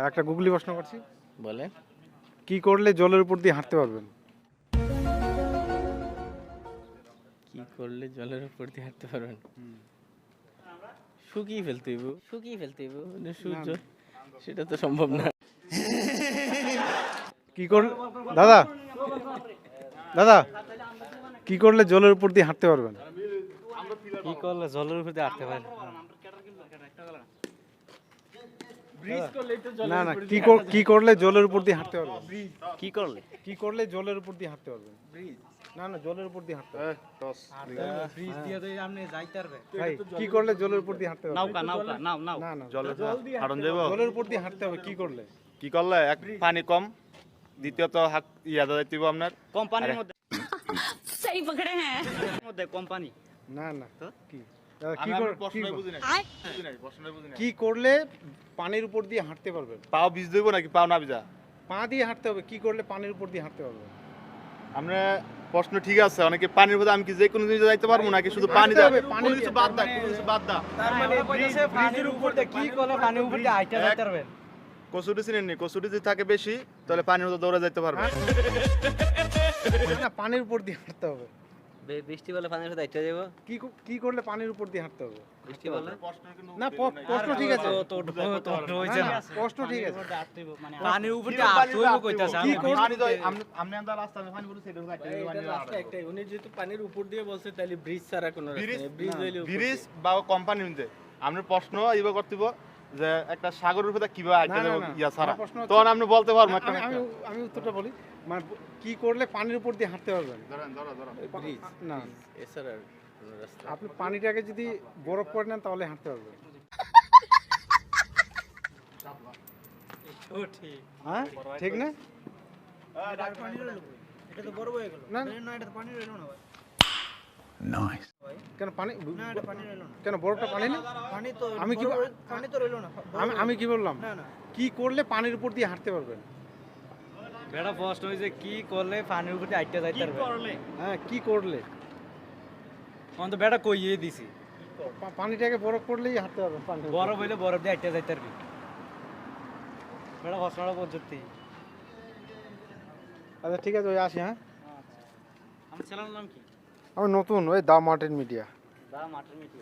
একটা গুগলি প্রশ্ন করছি, বলেন। কি করলে জলের উপর দিয়ে হাঁটতে পারবেন? কি করলে জলের উপর দিয়ে হাঁটতে পারবেন? শুকিয়ে ফেলতে হইব, মানে সূর্য, সেটা তো সম্ভব না। কি কর দাদা দাদা কি করলে জলের উপর দিয়ে হাঁটতে পারবেন? কি করলে জলের উপর দিয়ে হাঁটতে পারেন? না না, কি করলে জলের উপর দিয়ে হাঁটতে পারবেন? কি করলে? কি করলে জলের উপর দিয়ে হাঁটতে পারবেন? না না, জলের উপর দিয়ে হাঁটতে পারবেন। ব্রিজ দিয়ে তো আপনি যাইতে পারবেন। ভাই, কি করলে জলের উপর দিয়ে হাঁটতে পারবেন? নাও না না, হারণ যাইব জলের উপর দিয়ে হাঁটতে হবে কি করলে? কি করলে এক পানি কম, দ্বিতীয়ত হাত ইয়াদা যাইতেইব আপনার কোম্পানির মধ্যে सही पकड़े हैं। মধ্যে কোম্পানি। না না, কি আমি আপনার প্রশ্নই বুঝি নাই প্রশ্নই বুঝি নাই কি করলে পানির উপর দিয়ে হাঁটতে পারবেন? পাও বীজ দেব নাকি পাও না ভিজা? পা দিয়ে হাঁটতে হবে, কি করলে পানির উপর দিয়ে হাঁটতে পারবেন? আমরা প্রশ্ন ঠিক আছে, অনেকে পানির মধ্যে আমি কি যে কোনো জিনিস যাইতে পারবো নাকি শুধু পানি হাঁটতে যাবে? হবে, পানি কোনো কিছু বাদ দা, কোনো কিছু বাদ দা। তার মানে পানির উপর দিয়ে কি করলে পানির উপর দিয়ে হাঁটতে যাইতে পারবেন? কসুরি চিনেন নি? কসুরি যদি থাকে বেশি তাহলে পানির মধ্যে দৌড়ে যাইতে পারবে। না, পানির উপর দিয়ে হাঁটতে হবে। বৃষ্টি বলে পানির সাথে হাঁটতে যাব। কি করলে পানির উপর দিয়ে হাঁটতে হবে? বৃষ্টি বলে না, প্রশ্ন ঠিক আছে, হইছে না, না। না, প্রশ্ন ঠিক আছে। পানির উপর দিয়ে হাঁটতে হইব কইতাছে। কি করলে পানি তো আমনে আন্দা রাস্তা আমি পানি বলে সেটা যাইতে উনি যেহেতু পানির উপর দিয়ে বলছে তাহলে ব্রিজ ছাড়া কোনো ব্রিজ বা কোম্পানি মধ্যে আমরা প্রশ্ন এইভাবে করতেব যে একটা সাগরের উপরে কিভাবে আইতে না, না, যাবো না, ইয়া ছাড়া, আমার প্রশ্ন হচ্ছে- তখন আপনি বলতে পারবো একটা আমি আমি উত্তরটা বলি, মানে কি করলে পানির উপর দিয়ে হাঁটতে পারবেন? ব্রিজ না, এছাড়া আর কোনো রাস্তা। আপনি পানিটাকে যদি বরফ করে নেন তাহলে হাঁটতে পারবেন। ও ঠিক। হ্যাঁ, ঠিক না? এটা তো বড় হয়ে গেল। না না এটা তো পানি রইলো না ভাই। কেন পানি? না এটা পানি রইলো না। কেন বরফটা পানি না? পানি তো আমি কি পানি তো রইলো না। আমি কি বললাম? না না। কি করলে পানির উপর দিয়ে হাঁটতে পারবেন? বেটা প্রশ্ন হইছে কি করলে পানির উপর দিয়ে হাঁটতে যাইতে পারবেন? হ্যাঁ, কি করলে? আমি তো বেটা কইয়ে দিছি। পানিটাকে বরফ করলেই হাঁটতে পারবেন পানির উপর। বরফ হইলে বরফ দিয়ে হাঁটতে যাইতে পারবি। বেটা প্রশ্নটা পদ্ধতি। আচ্ছা ঠিক আছে, ওই আসি। হ্যাঁ, আমার ছেলের নাম কি? আমি নতুন, ওই দা মার্টিন মিডিয়া। দা মাটর মিটি।